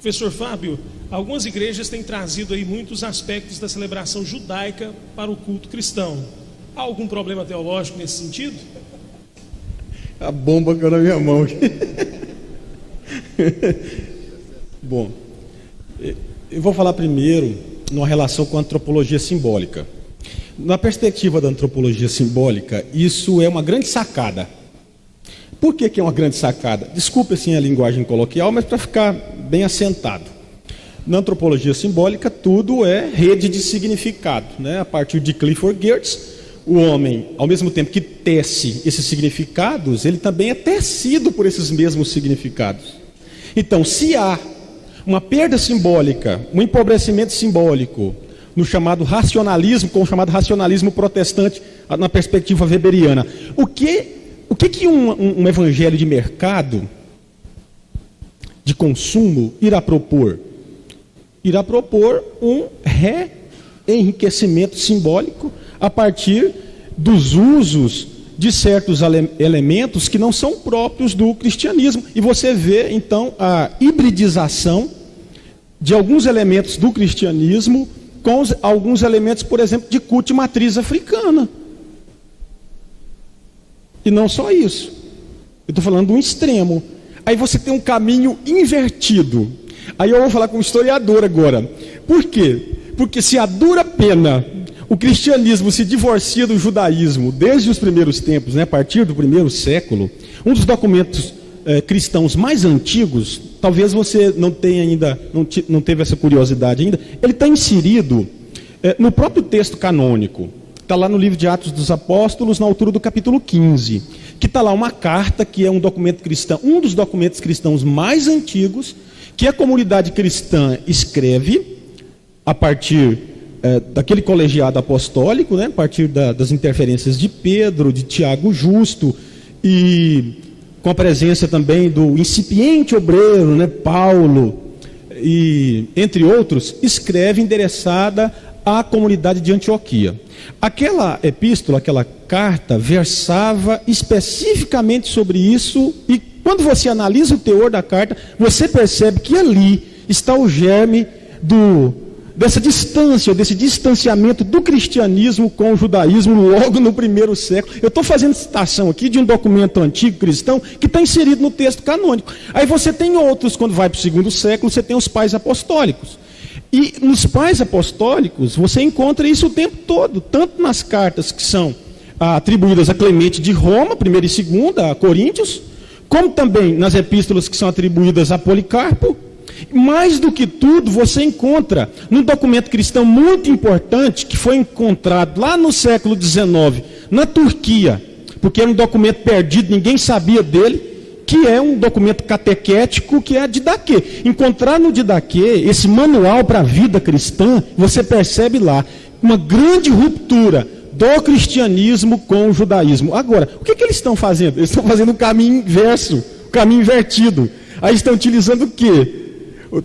Professor Fábio, algumas igrejas têm trazido aí muitos aspectos da celebração judaica para o culto cristão. Há algum problema teológico nesse sentido? A bomba caiu na minha mão aqui. Bom, eu vou falar primeiro numa relação com a antropologia simbólica. Na perspectiva da antropologia simbólica, isso é uma grande sacada. Por que é uma grande sacada? Desculpe assim a linguagem coloquial, mas para ficar bem assentado. Na antropologia simbólica, tudo é rede de significado, né? A partir de Clifford Geertz, o homem, ao mesmo tempo que tece esses significados, ele também é tecido por esses mesmos significados. Então, se há uma perda simbólica, um empobrecimento simbólico, no chamado racionalismo, com o chamado racionalismo protestante, na perspectiva weberiana, o que um evangelho de mercado, de consumo, irá propor? Irá propor um reenriquecimento simbólico a partir dos usos de certos elementos que não são próprios do cristianismo. E você vê, então, a hibridização de alguns elementos do cristianismo com alguns elementos, por exemplo, de culto de matriz africana. E não só isso. Eu estou falando de um extremo. Aí você tem um caminho invertido. Aí eu vou falar com o historiador agora. Por quê? Porque se a dura pena o cristianismo se divorcia do judaísmo desde os primeiros tempos, né, a partir do primeiro século, um dos documentos cristãos mais antigos, talvez você não tenha ainda, não teve essa curiosidade ainda, ele está inserido no próprio texto canônico. Está lá no livro de Atos dos Apóstolos, na altura do capítulo 15, que está lá uma carta, que é um documento cristão, um dos documentos cristãos mais antigos, que a comunidade cristã escreve a partir daquele colegiado apostólico, né, a partir das interferências de Pedro, de Tiago Justo, e com a presença também do incipiente obreiro, né, Paulo, e entre outros, escreve endereçada à comunidade de Antioquia. Aquela epístola, aquela carta, versava especificamente sobre isso, e quando você analisa o teor da carta, você percebe que ali está o germe dessa distância, desse distanciamento do cristianismo com o judaísmo logo no primeiro século. Eu estou fazendo citação aqui de um documento antigo cristão que está inserido no texto canônico. Aí você tem outros, quando vai para o segundo século, você tem os pais apostólicos. E nos pais apostólicos, você encontra isso o tempo todo, tanto nas cartas que são atribuídas a Clemente de Roma, 1ª e 2ª, a Coríntios, como também nas epístolas que são atribuídas a Policarpo. Mais do que tudo, você encontra num documento cristão muito importante, que foi encontrado lá no século XIX, na Turquia, porque era um documento perdido, ninguém sabia dele, que é um documento catequético, que é a Didaquê. Encontrar no Didaquê esse manual para a vida cristã, você percebe lá uma grande ruptura do cristianismo com o judaísmo. Agora, o que eles estão fazendo? Eles estão fazendo o caminho inverso, o caminho invertido. Aí estão utilizando o quê?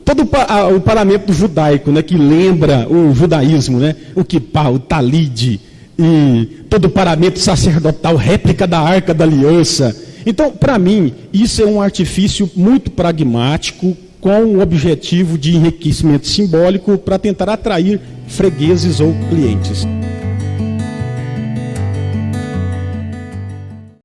Todo o paramento judaico, né, que lembra o judaísmo, né, o kippá, o talide, e todo o paramento sacerdotal, réplica da Arca da Aliança. Então, para mim, isso é um artifício muito pragmático, com o objetivo de enriquecimento simbólico para tentar atrair fregueses ou clientes.